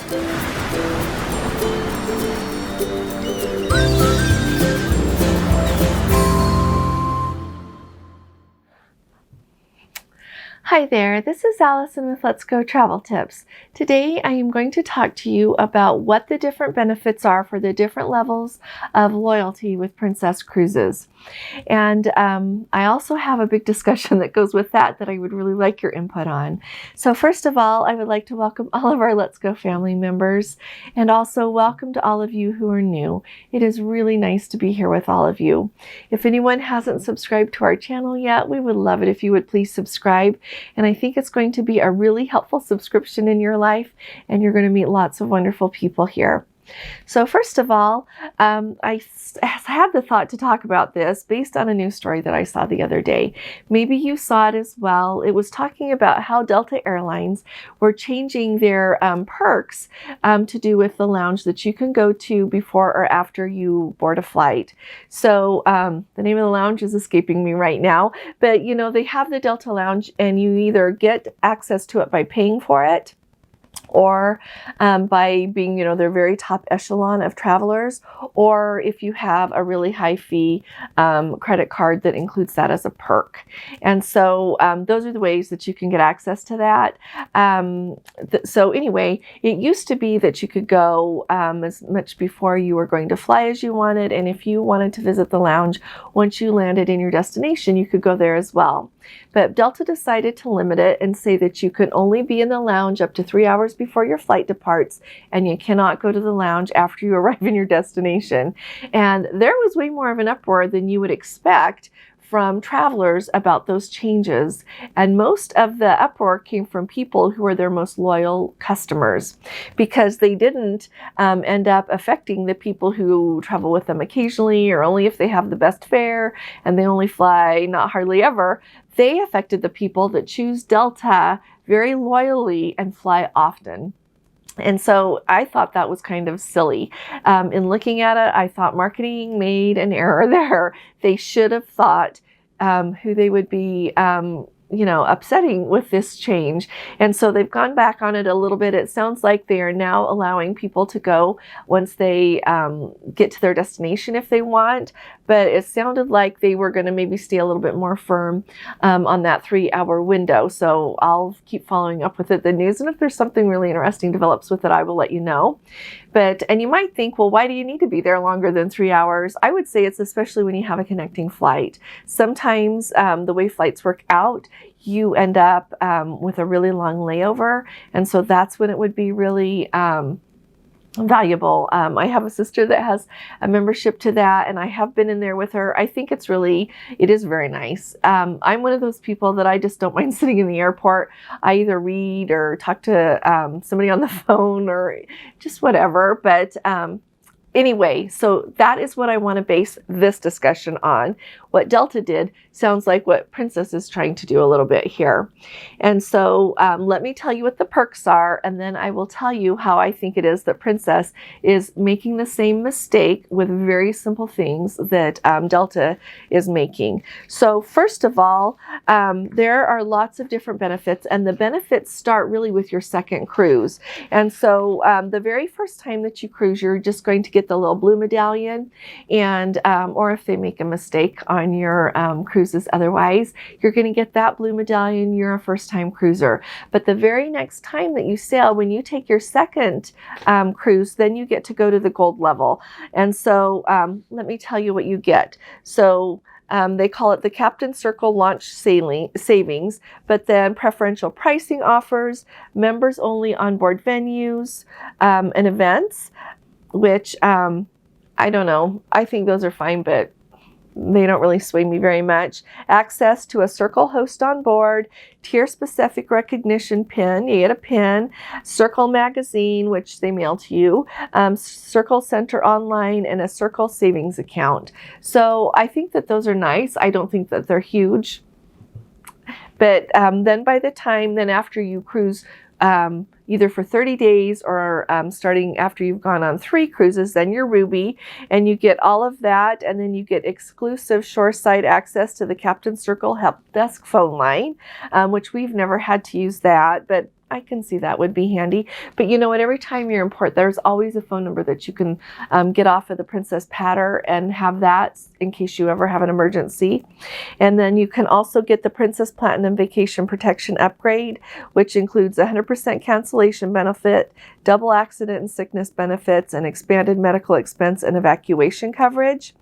Hi there, this is Allison with Let's Go Travel Tips. Today I am going to talk to you about what the different benefits are for the different levels of loyalty with Princess Cruises. And I also have a big discussion that goes with that I would really like your input on. So first of all, I would like to welcome all of our Let's Go family members, and also welcome to all of you who are new. It is really nice to be here with all of you. If anyone hasn't subscribed to our channel yet, we would love it if you would please subscribe. And I think it's going to be a really helpful subscription in your life, and you're going to meet lots of wonderful people here. So first of all, I had the thought to talk about this based on a news story that I saw the other day. Maybe you saw it as well. It was talking about how Delta Airlines were changing their perks to do with the lounge that you can go to before or after you board a flight. So the name of the lounge is escaping me right now, but you know, they have the Delta Lounge, and you either get access to it by paying for it, or by being, you know, their very top echelon of travelers, or if you have a really high fee credit card that includes that as a perk. And so those are the ways that you can get access to that. So anyway, it used to be that you could go as much before you were going to fly as you wanted, and if you wanted to visit the lounge once you landed in your destination, you could go there as well. But Delta decided to limit it and say that you could only be in the lounge up to 3 hours before your flight departs, and you cannot go to the lounge after you arrive in your destination. And there was way more of an uproar than you would expect from travelers about those changes. And most of the uproar came from people who are their most loyal customers, because they didn't end up affecting the people who travel with them occasionally, or only if they have the best fare and they only fly not hardly ever. They affected the people that choose Delta very loyally and fly often. And so I thought that was kind of silly. In looking at it, I thought marketing made an error there. They should have thought who they would be upsetting with this change. And so they've gone back on it a little bit. It sounds like they are now allowing people to go once they get to their destination if they want. But it sounded like they were going to maybe stay a little bit more firm on that 3-hour window. So I'll keep following up with the news. And if there's something really interesting develops with it, I will let you know. And you might think, well, why do you need to be there longer than 3 hours? I would say it's especially when you have a connecting flight. Sometimes the way flights work out, you end up with a really long layover. And so that's when it would be really valuable. I have a sister that has a membership to that, and I have been in there with her. I think it is very nice. I'm one of those people that I just don't mind sitting in the airport. I either read or talk to somebody on the phone or just whatever. But anyway, so that is what I want to base this discussion on. What Delta did sounds like what Princess is trying to do a little bit here. And so let me tell you what the perks are, and then I will tell you how I think it is that Princess is making the same mistake with very simple things that Delta is making. So first of all, there are lots of different benefits, and the benefits start really with your second cruise. And so the very first time that you cruise, you're just going to get the little blue medallion, and or if they make a mistake on your cruises otherwise, you're going to get that blue medallion. You're a first-time cruiser. But the very next time that you sail, when you take your second cruise, then you get to go to the gold level. And so let me tell you what you get. So they call it the Captain Circle Launch Savings, but then preferential pricing offers, members only onboard venues and events, which I don't know. I think those are fine, but they don't really sway me very much. Access to a Circle host on board, tier-specific recognition pin, you get a pin, Circle magazine, which they mail to you, Circle Center online, and a Circle savings account. So I think that those are nice. I don't think that they're huge. But then after you cruise either for 30 days or starting after you've gone on 3 cruises, then you're Ruby, and you get all of that, and then you get exclusive shoreside access to the Captain Circle Help Desk phone line, which we've never had to use that, but I can see that would be handy. But you know what? Every time you're in port, there's always a phone number that you can get off of the Princess Patter and have that in case you ever have an emergency. And then you can also get the Princess Platinum Vacation Protection Upgrade, which includes 100% cancellation benefit, double accident and sickness benefits, and expanded medical expense and evacuation coverage.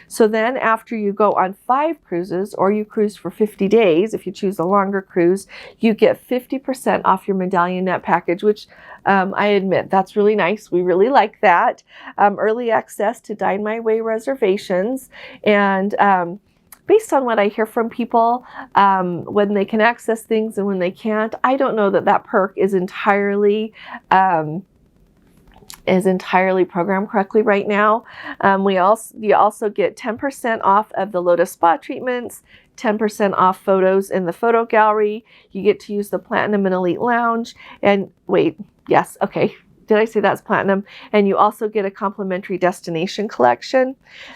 So then after you go on 5 cruises, or you cruise for 50 days, if you choose a longer cruise, you get 50% off your Medallion Net package, which I admit, that's really nice. We really like that. Early access to Dine My Way reservations, and based on what I hear from people, when they can access things and when they can't, I don't know that that perk is entirely programmed correctly right now. You also get 10% off of the Lotus Spa treatments, 10% off photos in the photo gallery. You get to use the Platinum and Elite Lounge. And wait, yes, okay. Did I say that's Platinum? And you also get a complimentary destination collection.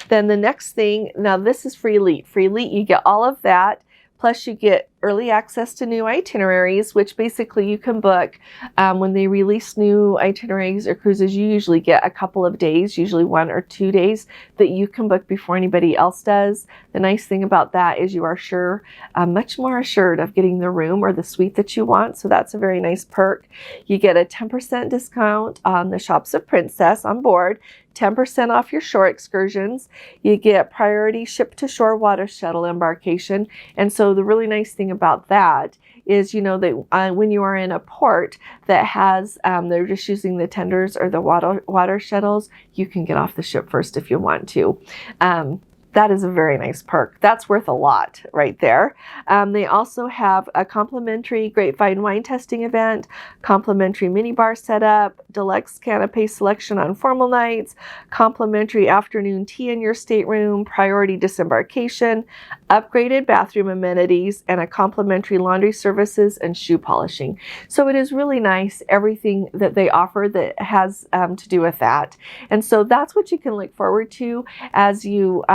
Then the next thing, now this is for Elite. For Elite, you get all of that. Plus you get early access to new itineraries, which basically you can book when they release new itineraries or cruises. You usually get a couple of days, usually 1 or 2 days, that you can book before anybody else does. The nice thing about that is you are much more assured of getting the room or the suite that you want. So that's a very nice perk. You get a 10% discount on the Shops of Princess on board, 10% off your shore excursions. You get priority ship-to-shore water shuttle embarkation. And so the really nice thing about that is, you know, that when you are in a port that has, they're just using the tenders or the water shuttles, you can get off the ship first if you want to. That is a very nice perk. That's worth a lot right there. They also have a complimentary grapevine wine tasting event, complimentary minibar setup, deluxe canapé selection on formal nights, complimentary afternoon tea in your stateroom, priority disembarkation, upgraded bathroom amenities, and a complimentary laundry services and shoe polishing. So it is really nice, everything that they offer that has to do with that. And so that's what you can look forward to as you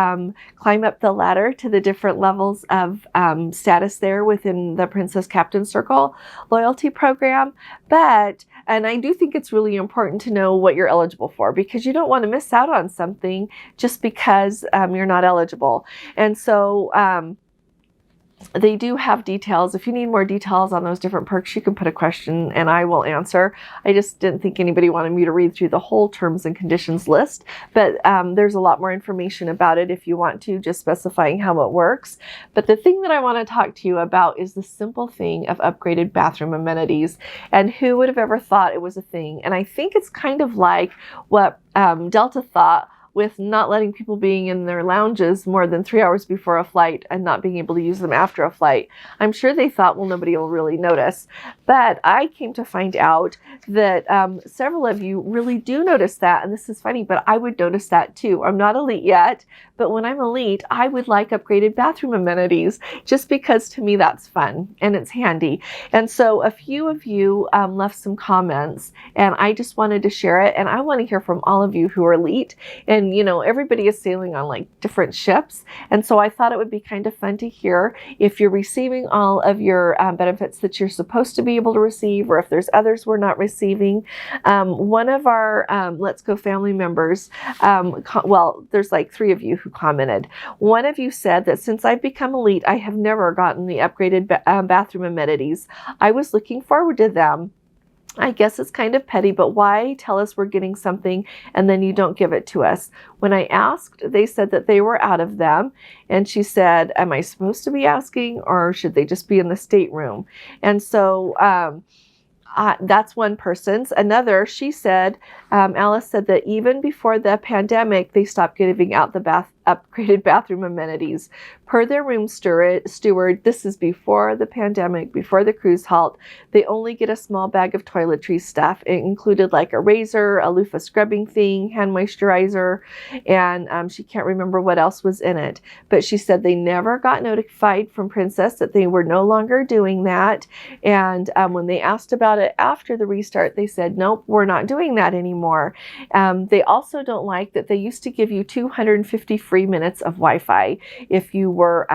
climb up the ladder to the different levels of status there within the Princess Captain Circle loyalty program. And I do think it's really important to know what you're eligible for, because you don't want to miss out on something just because you're not eligible. And so they do have details. If you need more details on those different perks, you can put a question and I will answer. I just didn't think anybody wanted me to read through the whole terms and conditions list, but there's a lot more information about it if you want to, just specifying how it works. But the thing that I want to talk to you about is the simple thing of upgraded bathroom amenities. And who would have ever thought it was a thing? And I think it's kind of like what Delta thought with not letting people being in their lounges more than 3 hours before a flight and not being able to use them after a flight. I'm sure they thought, well, nobody will really notice. But I came to find out that several of you really do notice that. And this is funny, but I would notice that too. I'm not elite yet, but when I'm elite, I would like upgraded bathroom amenities just because to me that's fun and it's handy. And so a few of you left some comments and I just wanted to share it. And I want to hear from all of you who are elite. And, you know, everybody is sailing on like different ships. And so I thought it would be kind of fun to hear if you're receiving all of your benefits that you're supposed to be able to receive, or if there's others we're not receiving. One of our Let's Go family members, well, there's like 3 of you who commented. One of you said that since I've become elite, I have never gotten the upgraded bathroom amenities. I was looking forward to them. I guess it's kind of petty, but why tell us we're getting something and then you don't give it to us? When I asked, they said that they were out of them. And she said, am I supposed to be asking, or should they just be in the stateroom? And so that's one person's. Another, she said, Alice said that even before the pandemic, they stopped giving out the upgraded bathroom amenities. Per their room steward, this is before the pandemic, before the cruise halt, they only get a small bag of toiletry stuff. It included like a razor, a loofah scrubbing thing, hand moisturizer, and she can't remember what else was in it. But she said they never got notified from Princess that they were no longer doing that. And when they asked about it after the restart, they said, nope, we're not doing that anymore. They also don't like that they used to give you 250 free minutes of Wi-Fi if you were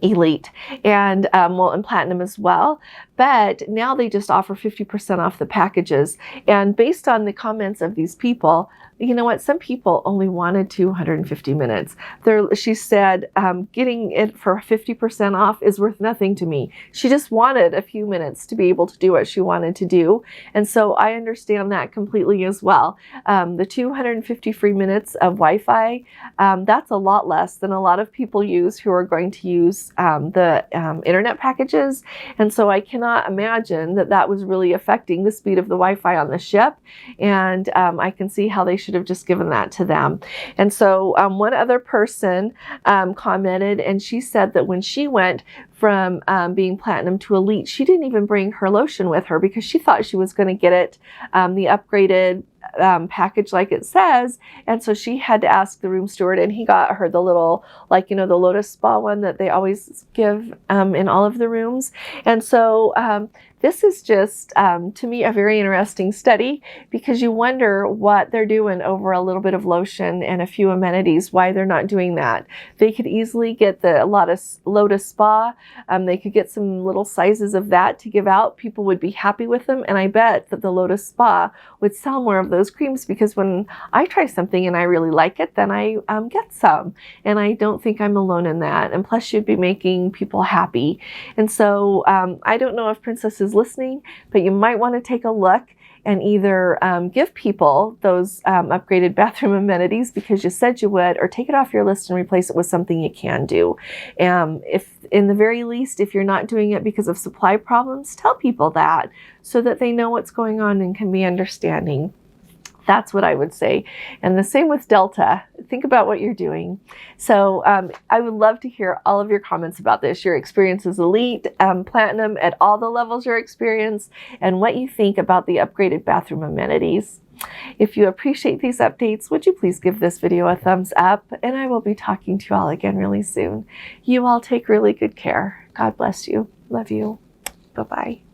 elite and and platinum as well. but now they just offer 50% off the packages. And based on the comments of these people, you know what? Some people only wanted 250 minutes. She said, getting it for 50% off is worth nothing to me. She just wanted a few minutes to be able to do what she wanted to do. And so I understand that completely as well. The 250 free minutes of Wi-Fi, that's a lot less than a lot of people use who are going to use the internet packages. And so I cannot imagine that that was really affecting the speed of the Wi-Fi on the ship. And I can see how they should have just given that to them. And so one other person commented, and she said that when she went from being platinum to elite, she didn't even bring her lotion with her because she thought she was going to get it the upgraded package like it says. And so she had to ask the room steward, and he got her the little, like, you know, the Lotus Spa one that they always give in all of the rooms. And so this is just, to me, a very interesting study, because you wonder what they're doing over a little bit of lotion and a few amenities, why they're not doing that. They could easily get the Lotus Spa. They could get some little sizes of that to give out. People would be happy with them. And I bet that the Lotus Spa would sell more of those creams, because when I try something and I really like it, then I get some. And I don't think I'm alone in that. And plus, you'd be making people happy. And so I don't know if Princess is listening, but you might want to take a look and either give people those upgraded bathroom amenities because you said you would, or take it off your list and replace it with something you can do. If in the very least, if you're not doing it because of supply problems, tell people that so that they know what's going on and can be understanding. That's what I would say. And the same with Delta. Think about what you're doing. So I would love to hear all of your comments about this, your experience as elite, platinum, at all the levels your experience, and what you think about the upgraded bathroom amenities. If you appreciate these updates, would you please give this video a thumbs up? And I will be talking to you all again really soon. You all take really good care. God bless you. Love you. Bye-bye.